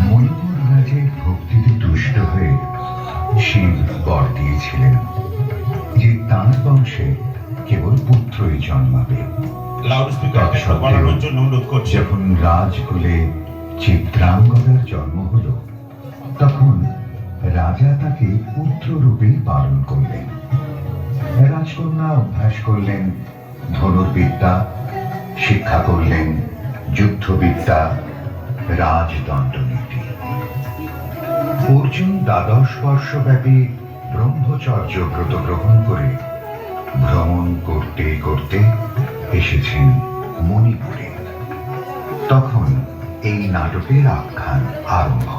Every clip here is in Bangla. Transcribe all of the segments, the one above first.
মণিপুর রাজের ভক্তিতে তুষ্ট হয়ে শিব বর দিয়েছিলেন যে তাঁর বংশে কেবল পুত্রই জন্মাবে। যখন রাজকুলে চিত্রাঙ্গদার জন্ম হল, তখন রাজা তাকে পুত্র রূপেই পালন করলেন। রাজকন্যা অভ্যাস করলেন ধনুর্বিদ্যা, শিক্ষা করলেন যুদ্ধবিদ্যা, রাজদণ্ডনীতি। অর্জুন 12 বর্ষব্যাপী ব্রহ্মচর্য ব্রত গ্রহণ করে ভ্রমণ করতে করতে এসেছেন মণিপুরে। তখন এই নাটকের আখ্যান আরম্ভ।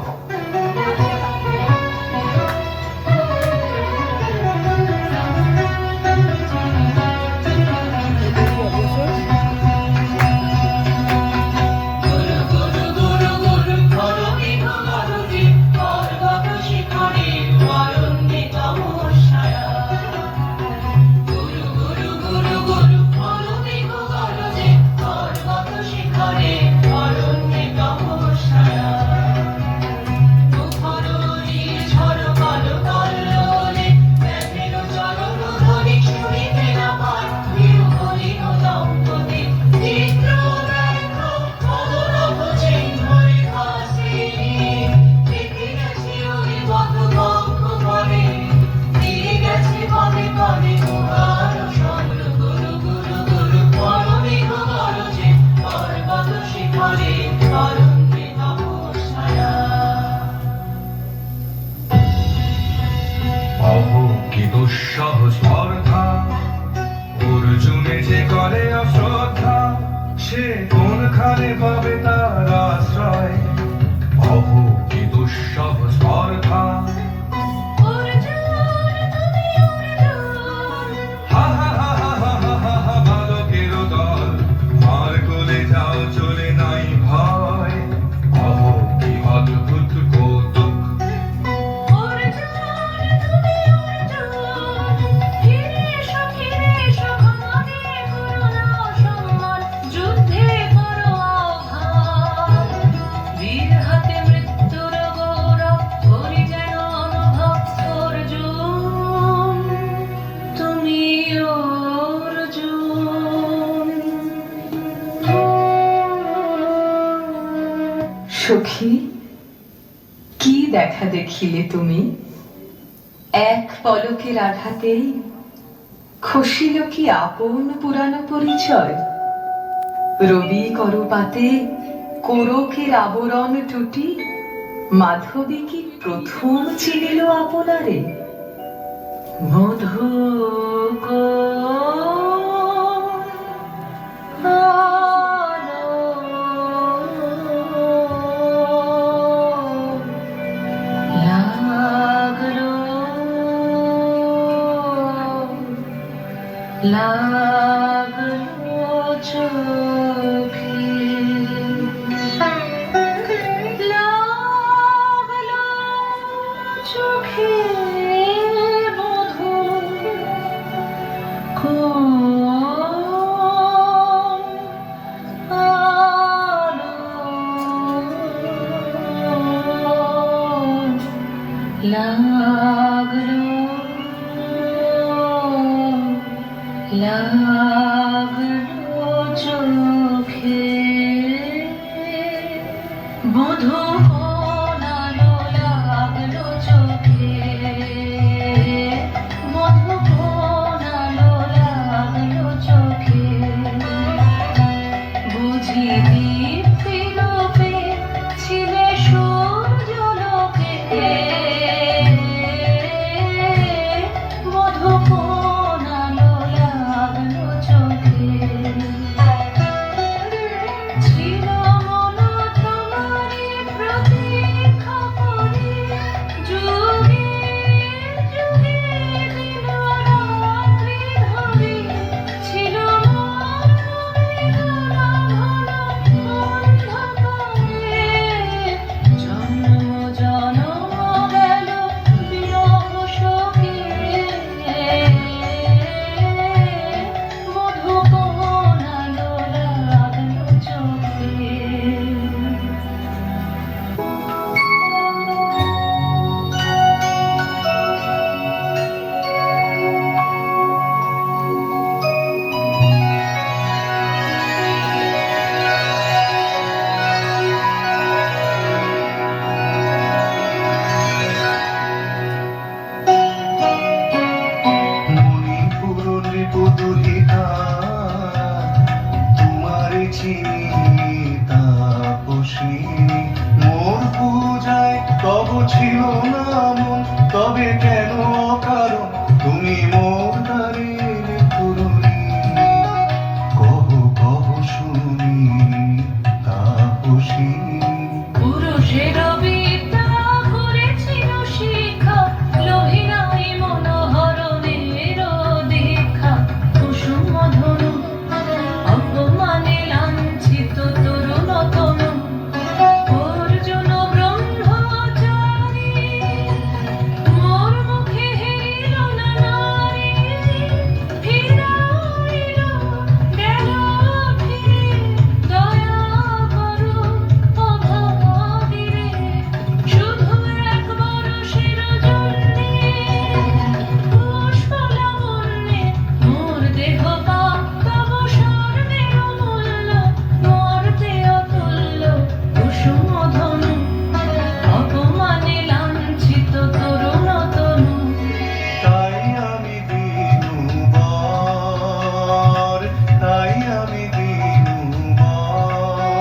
স্পর্ধা অর্জুনে যে করে অশ্রদ্ধা, সে কোনখানে পাবে তার আশ্রয়? অহ কি দুঃসহ স্পর্ধা। বালকেরও দল, মার কোলে যাও চলে নাই ভয়। অহ কি অদ্ভুত কৌতুক। সখী, কি দেখা দেখিলে তুমি? এক পলকের আঘাতেই খসিল কি আপন পুরানো পরিচয়? রবি করপাতে কোরকের আবরণ টুটি মাধবী কি প্রথম চিনিল আপনারে? মধু লাগলো চোখে, লাগলো চোখে মধু লাগলো লাগলো চোখে মধু কোনালো লাগলো চোখে মধু কোনালো লাগলো চোখে বুঝি দীপ্তি রূপে ছিলে সূর্য লোকে মধু কোনালো লাগলো চোখে ছিল মন তোমারি প্রতি না মন তবে কেন